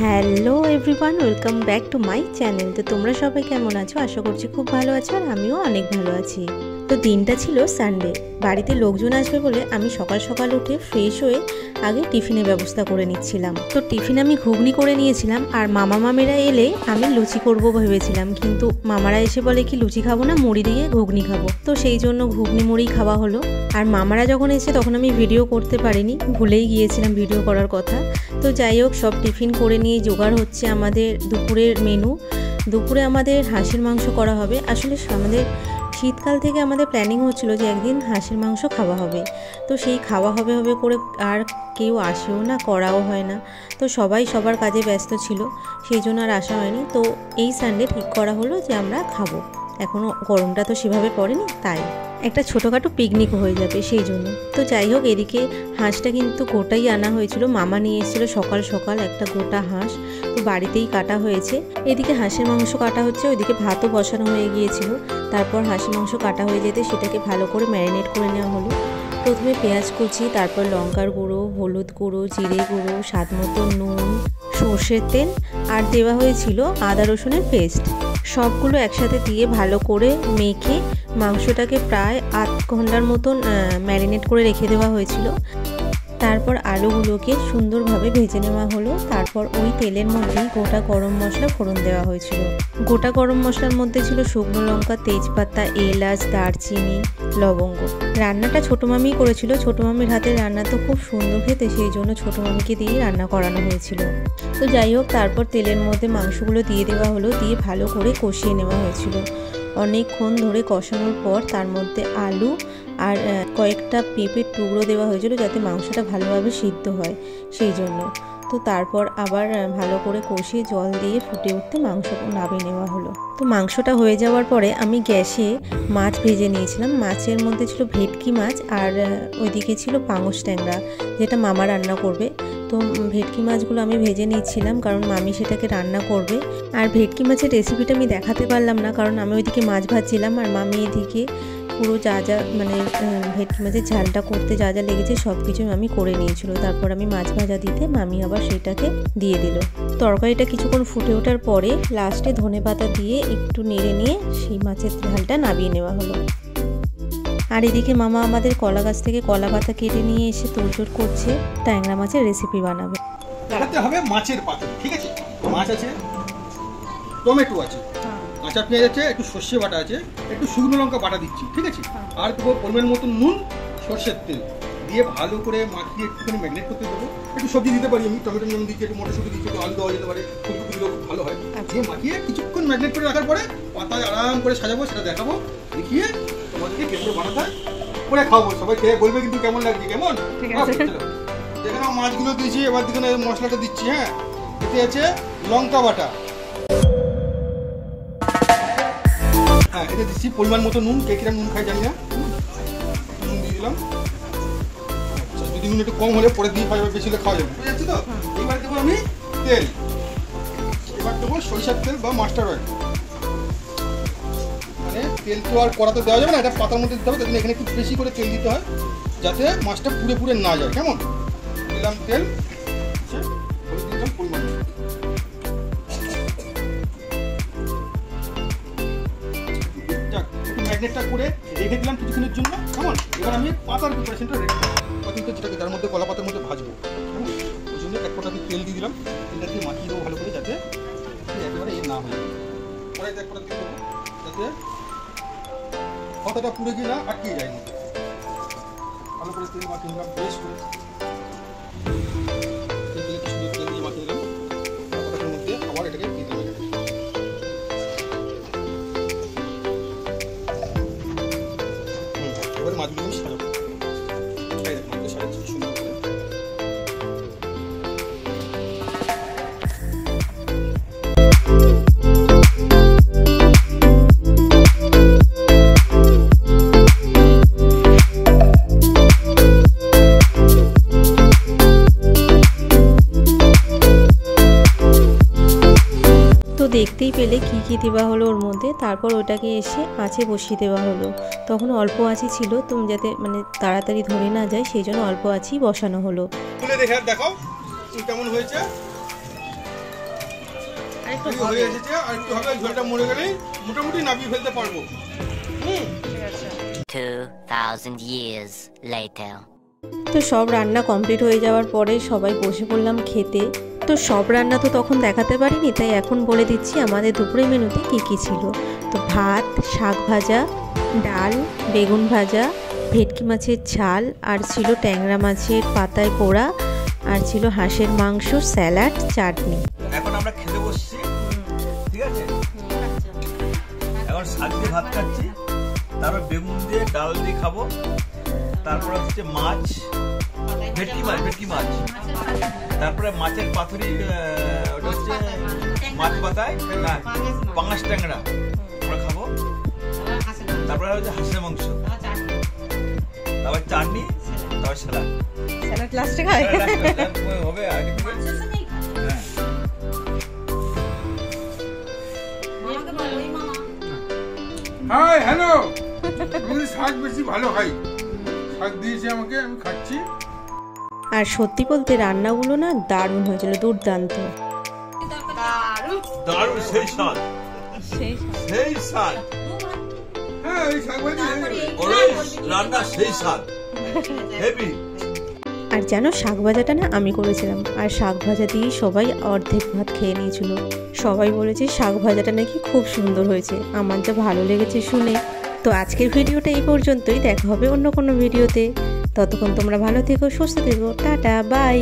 Hello everyone, welcome back to my channel. তো তোমরা সবাই কেমন আছো? আশা করছি খুব ভালো আছো, আর আমিও অনেক ভালো আছি। তো দিনটা ছিল সানডে, বাড়িতে লোকজন আসবে বলে আমি সকাল সকাল উঠে ফ্রেশ হয়ে আগে টিফিনের ব্যবস্থা করে নিচ্ছিলাম। তো টিফিন আমি ঘুগনি করে নিয়েছিলাম, আর মামা মামিরা এলে আমি লুচি করব ভেবেছিলাম, কিন্তু মামারা এসে বলে কি লুচি খাবো না, মুড়ি দিয়ে ঘুগনি খাবো। তো সেই জন্য ঘুগনি মুড়ি খাওয়া হলো। আর মামারা যখন এসে তখন আমি ভিডিও করতে পারিনি, ভুলেই গিয়েছিলাম ভিডিও করার কথা। তো যাই হোক, সব টিফিন করে নিয়ে জোগাড় হচ্ছে আমাদের দুপুরের মেনু। দুপুরে আমাদের হাঁসের মাংস করা হবে। আসলে আমাদের শীতকাল থেকে আমাদের প্ল্যানিং হচ্ছিল যে একদিন হাঁসের মাংস খাওয়া হবে। তো সেই খাওয়া হবে হবে করে আর কেউ আসেও না, করাও হয় না। তো সবাই সবার কাজে ব্যস্ত ছিল, সেই জন্য আর আসা হয়নি। তো এই সানডে ঠিক করা হলো যে আমরা খাবো। এখনও গরমটা তো সেভাবে পড়েনি, তাই একটা ছোটোখাটো পিকনিক হয়ে যাবে সেই জন্য। তো যাই হোক, এদিকে হাঁসটা কিন্তু গোটাই আনা হয়েছিল, মামা নিয়ে এসেছিলো সকাল সকাল একটা গোটা হাঁস। তো বাড়িতেই কাটা হয়েছে। এদিকে হাঁসের মাংস কাটা হচ্ছে, ওইদিকে ভাতও বসানো হয়ে গিয়েছিল। তারপর হাঁসের মাংস কাটা হয়ে যেতে সেটাকে ভালো করে ম্যারিনেট করে নেওয়া হলো। প্রথমে পেঁয়াজ কুচি, তারপর লঙ্কার গুঁড়ো, হলুদ গুঁড়ো, জিরে গুঁড়ো, স্বাদ মতো নুন, সর্ষের তেল, আর দেওয়া হয়েছিল আদা রসুনের পেস্ট। সবগুলো একসাথে দিয়ে ভালো করে মেখে মাংসটাকে প্রায় 8 ঘন্টার মতন ম্যারিনেট করে রেখে দেওয়া হয়েছিল। তারপর আলুগুলোকে সুন্দরভাবে ভেজে নেওয়া হলো। তারপর ওই তেলের মধ্যেই গোটা গরম মশলা ফোড়ন দেওয়া হয়েছিল। গোটা গরম মশলার মধ্যে ছিল শুকনো লঙ্কা, তেজপাতা, এলাচ, দারচিনি, লবঙ্গ। রান্নাটা ছোটো মামিই করেছিল। ছোটো মামির হাতের রান্না তো খুব সুন্দর খেতে, সেই জন্য ছোটো মামিকে দিয়েই রান্না করানো হয়েছিল। তো যাই হোক, তারপর তেলের মধ্যে মাংসগুলো দিয়ে দেওয়া হলো, দিয়ে ভালো করে কষিয়ে নেওয়া হয়েছিল। অনেকক্ষণ ধরে কষানোর পর তার মধ্যে আলু আর কয়েকটা পেঁপের টুকরো দেওয়া হয়েছিল, যাতে মাংসটা ভালোভাবে সিদ্ধ হয় সেই জন্য। তো তারপর আবার ভালো করে কষিয়ে জল দিয়ে ফুটে উঠতে মাংস নামিয়ে নেওয়া হলো। তো মাংসটা হয়ে যাওয়ার পরে আমি গ্যাসে মাছ ভেজে নিয়েছিলাম। মাছের মধ্যে ছিল ভেটকি মাছ, আর ওইদিকে ছিল পাঙস ট্যাংরা, যেটা মামা রান্না করবে। তো ভেটকি মাছগুলো আমি ভেজে নিচ্ছিলাম, কারণ মামি সেটাকে রান্না করবে। আর ভেটকি মাছের রেসিপিটা আমি দেখাতে পারলাম না, কারণ আমি ওইদিকে মাছ ভাজছিলাম, আর মামি এদিকে পুরো যা যা মানে ভেটকি মাছের ঝালটা করতে যা যা লেগেছে সব কিছু মামি করে নিয়েছিল। তারপর আমি মাছ ভাজা দিতে মামি আবার সেটাকে দিয়ে দিল। তরকারিটা কিছুক্ষণ ফুটে ওঠার পরে লাস্টে ধনেপাতা দিয়ে একটু নেড়ে নিয়ে সেই মাছের ঝালটা নামিয়ে নেওয়া হলো। আর এদিকে মামা আমাদের কলা গাছ থেকে কলা পাতা কেটে নিয়ে এসে তোড়জোড় করছে, ট্যাংরা মাছের রেসিপি বানাবে। দেখাতে হবে মাছের পাতা, ঠিক আছে? মাছ আছে, টমেটো আছে, কাঁচা পেঁয়াজ আছে, একটু সর্ষে বাটা আছে, একটু শুকনো লঙ্কা বাটা দিচ্ছি, ঠিক আছে? আর দেবো পরিমাণ মতো নুন, সর্ষের তেল দিয়ে ভালো করে মাখিয়ে একটুখানি ম্যারিনেট করতে দেবো। একটু সবজি দিতে পারি, আমি টমেটো যেমন দিচ্ছি, একটু মটরশুঁটি দিচ্ছি, একটু আলু দেওয়া যেতে পারে, ফুলকপি দিলেও খুব ভালো হয়। দিয়ে মাখিয়ে কিছুক্ষণ ম্যারিনেট করে রাখার পরে পাতায় আরাম করে সাজাবো, সেটা দেখাবো, দেখিয়ে তোমাদেরকে কেমন বানাতে হয় করে খাওয়াবো। সবাই খেয়ে বলবে কিন্তু কেমন লাগছে, কেমন? যেখানে মাছগুলো দিয়েছি, এবার দিকে মশলাটা দিচ্ছি। হ্যাঁ, এতে আছে লঙ্কা বাটা, হ্যাঁ এতে দিচ্ছি পরিমাণ মতো নুন, কে কিরম নুন খাই জানি না, নুন দিয়ে দিলাম। আচ্ছা, যদি নুন একটু কম হলে পরে দিয়ে খাওয়া যাবে, বেশি হলে খাওয়া যাবে, বুঝে যাচ্ছে তো? এবার দেবো আমি তেল, এবার দেবো সরিষার তেল বা মাস্টার অয়েল। মানে তেল তো আর কড়াতে দেওয়া যাবে না, এটা পাতার মধ্যে দিতে হবে, তার জন্য এখানে একটু বেশি করে তেল দিতে হয়, যাতে মাছটা পুড়ে পুড়ে না যায়। কেমন? দিলাম তেল, দিলাম পরিমাণ, ম্যাগনেটটা করে রেখে দিলাম কিছুক্ষণের জন্য। কেমন? এবার আমি পাতার প্রিপারেশনটা রেখে দিলাম, যেটাকে তার মধ্যে কলা পাতার মধ্যে ভাজবো। কেমন? ওই জন্য এক ফোঁটা তেল দিয়ে দিলাম, তেলটা দিয়ে মাখিয়ে দেবো ভালো করে, যাতে একেবারে না হয়। কড়াইতে এক ফোঁটা দিয়ে দেবো, যাতে পাতাটা পুড়ে গিয়ে না আটকে যায় না। ভালো করে তেল মাখিয়ে দিলাম, বেশ করে তেল দিয়ে মাখিয়ে দিলাম পাতাটার মধ্যে। আবার এটাকে দিয়ে দেবো, এবার মাছগুলো সাজাবো। মাছগুলো সাজাচ্ছি সুন্দর করে। দেখতেই পেলে কি কি দেওয়া হলো ওর মধ্যে। তারপর ওটাকে এসে আঁচে বসিয়ে দেওয়া হলো। তখন অল্প আঁচই ছিল, তুমি যাতে মানে তাড়াতাড়ি ধরে না যায় সেই জন্য অল্প আঁচই বসানো হলো। তুলে দেখো কেমন হয়েছে। হয়ে এসেছে, আর একটু হবে, ঝোলটা মরে গেলেই মোটামুটি নামিয়ে ফেলতে পারবো। 2000 years later. তো সব রান্না কমপ্লিট হয়ে যাওয়ার পরে সবাই বসে পড়লাম খেতে। তো সব রান্না তো তখন দেখাতে পারিনি, তাই এখন বলে দিচ্ছি আমাদের দুপুরের মেনুতে কী কী ছিল। তো ভাত, শাক ভাজা, ডাল, বেগুন ভাজা, ভেটকি মাছের ঝাল, আর ছিল ট্যাংরা মাছের পাতায় পোড়া, আর ছিল হাঁসের মাংস, স্যালাড, চাটনি। এখন আমরা খেতে বসছি, ঠিক আছে? এখন শাক দিয়ে ভাত খাচ্ছি, তারপর বেগুন দিয়ে ডাল দিয়ে খাবো, তারপর হচ্ছে মাছ, ভেটকি মাছ, তারপরে মাছের পাতুরি, ওটা হচ্ছে মাছ পাতায় না পাঙাশ ট্যাংরা আমরা খাবো, তারপরে হচ্ছে হাঁসের মাংস, তারপর চাটনি, তারপর স্যালাড লাস্টে খাই হবে আগে থেকে। হাই হ্যালো, আমি শাক বেশি ভালো খাই, শাক দিয়েছে আমাকে, আমি খাচ্ছি। আর সত্যি বলতে রান্নাগুলো না দারুণ হয়েছিল, দুর্দান্ত। দারুণ, সেই স্বাদ। হ্যাঁ, ওই শাক ভাজি রান্না সেই স্বাদ, হেভি। আর জানো শাক ভাজাটা না আমি করেছিলাম, আর শাক ভাজা দিয়েই সবাই অর্ধেক ভাত খেয়ে নিয়েছিল। সবাই বলেছে শাক ভাজাটা নাকি খুব সুন্দর হয়েছে, আমার যা ভালো লেগেছে শুনে। তো আজকের ভিডিওটা এই পর্যন্তই, দেখা হবে অন্য কোনো ভিডিওতে। ততক্ষণ তোমরা ভালো থেকো, সুস্থ থেকো, টাটা, বাই।